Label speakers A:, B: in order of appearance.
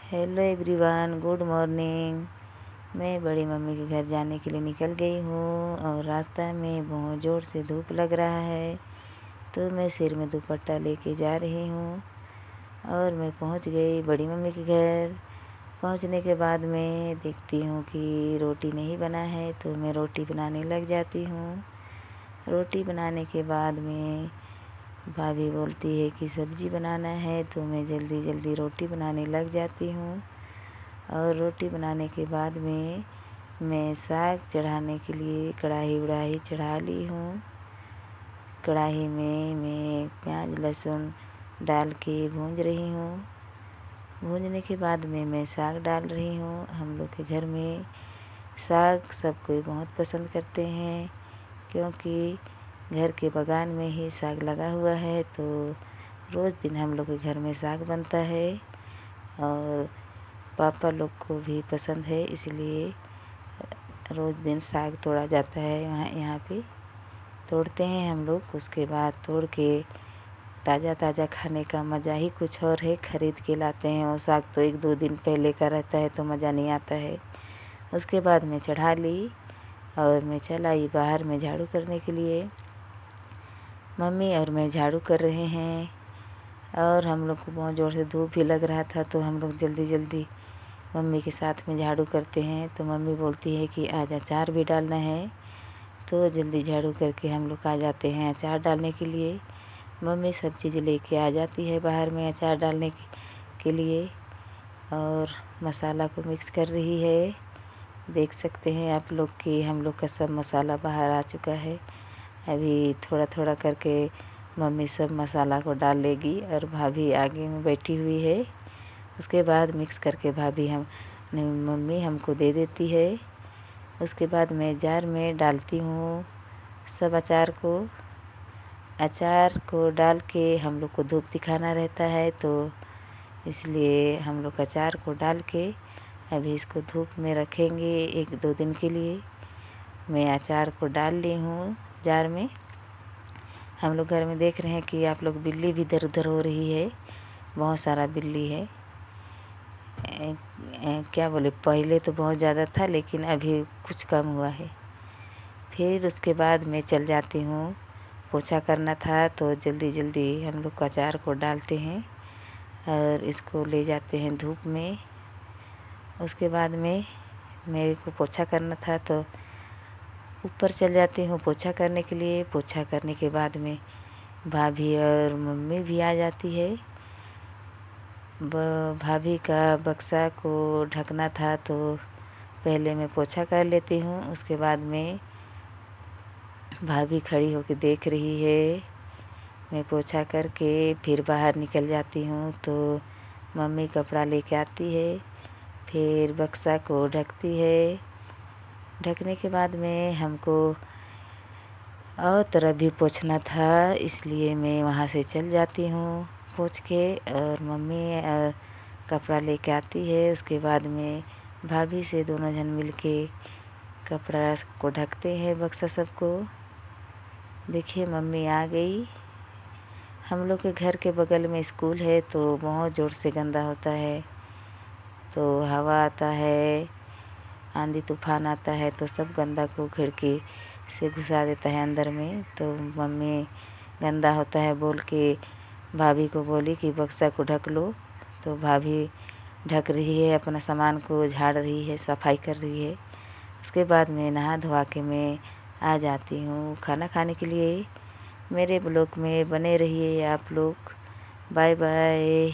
A: Hello everyone, good morning. मैं बड़ी mummy के घर जाने के लिए निकल गई हूँ और रास्ता में बहुत ज़ोर से धूप लग रहा है, तो मैं सिर में दुपट्टा लेके जा रही हूँ और मैं पहुँच गई बड़ी मम्मी के घर। पहुँचने के बाद मैं देखती हूँ कि रोटी नहीं बना है, तो मैं रोटी बनाने लग जाती हूँ। रोटी बनाने के बाद में भाभी बोलती है कि सब्ज़ी बनाना है, तो मैं जल्दी जल्दी रोटी बनाने लग जाती हूँ। और रोटी बनाने के बाद में मैं साग चढ़ाने के लिए कढ़ाई चढ़ा ली हूँ। कढ़ाई में मैं प्याज लहसुन डाल के भूंज रही हूँ। भूंजने के बाद में मैं साग डाल रही हूँ। हम लोग के घर में साग सब कोई बहुत पसंद करते हैं, क्योंकि घर के बगान में ही साग लगा हुआ है, तो रोज़ दिन हम लोग के घर में साग बनता है और पापा लोग को भी पसंद है, इसलिए रोज़ दिन साग तोड़ा जाता है। यहाँ पे तोड़ते हैं हम लोग। उसके बाद तोड़ के ताज़ा ताज़ा खाने का मज़ा ही कुछ और है। ख़रीद के लाते हैं वो साग तो 1-2 दिन पहले का रहता है, तो मज़ा नहीं आता है। उसके बाद मैं चढ़ा ली और मैं चल आई बाहर में झाड़ू करने के लिए। मम्मी और मैं झाड़ू कर रहे हैं और हम लोग को बहुत ज़ोर से धूप भी लग रहा था, तो हम लोग जल्दी जल्दी मम्मी के साथ में झाड़ू करते हैं। तो मम्मी बोलती है कि आज अचार भी डालना है, तो जल्दी झाड़ू करके हम लोग आ जाते हैं अचार डालने के लिए। मम्मी सब चीज़ लेके आ जाती है बाहर में अचार डालने के लिए और मसाला को मिक्स कर रही है। देख सकते हैं आप लोग कि हम लोग का सब मसाला बाहर आ चुका है। अभी थोड़ा थोड़ा करके मम्मी सब मसाला को डाल लेगी और भाभी आगे में बैठी हुई है। उसके बाद मिक्स करके मम्मी हमको दे देती है। उसके बाद मैं जार में डालती हूँ सब अचार को डाल के हम लोग को धूप दिखाना रहता है, तो इसलिए हम लोग अचार को डाल के अभी इसको धूप में रखेंगे 1-2 दिन के लिए। मैं अचार को डाल ली हूँ जार में। हम लोग घर में देख रहे हैं कि आप लोग बिल्ली भी इधर उधर हो रही है, बहुत सारा बिल्ली है। क्या बोले, पहले तो बहुत ज़्यादा था, लेकिन अभी कुछ कम हुआ है। फिर उसके बाद मैं चल जाती हूँ। पोछा करना था, तो जल्दी जल्दी हम लोग अचार को डालते हैं और इसको ले जाते हैं धूप में। उसके बाद में मेरे को पोछा करना था, तो ऊपर चल जाती हूँ पोछा करने के लिए। पोछा करने के बाद में भाभी और मम्मी भी आ जाती है। भाभी का बक्सा को ढकना था, तो पहले मैं पोछा कर लेती हूँ। उसके बाद में भाभी खड़ी होकर देख रही है। मैं पोछा करके फिर बाहर निकल जाती हूँ, तो मम्मी कपड़ा लेके आती है, फिर बक्सा को ढकती है। ढकने के बाद में हमको और तरफ भी पोंछना था, इसलिए मैं वहाँ से चल जाती हूँ पोंछ के, और मम्मी और कपड़ा लेके आती है। उसके बाद में भाभी से दोनों जन मिल के कपड़ा को ढकते हैं बक्सा सबको। देखिए मम्मी आ गई। हम लोग के घर के बगल में स्कूल है, तो बहुत ज़ोर से गंदा होता है, तो हवा आता है, आंधी तूफान आता है, तो सब गंदा को खिड़की से घुसा देता है अंदर में। तो मम्मी गंदा होता है बोल के भाभी को बोली कि बक्सा को ढक लो, तो भाभी ढक रही है, अपना सामान को झाड़ रही है, सफाई कर रही है। उसके बाद मैं नहा धोवा के मैं आ जाती हूँ खाना खाने के लिए। मेरे ब्लॉग में बने रहिए आप लोग। Bye bye.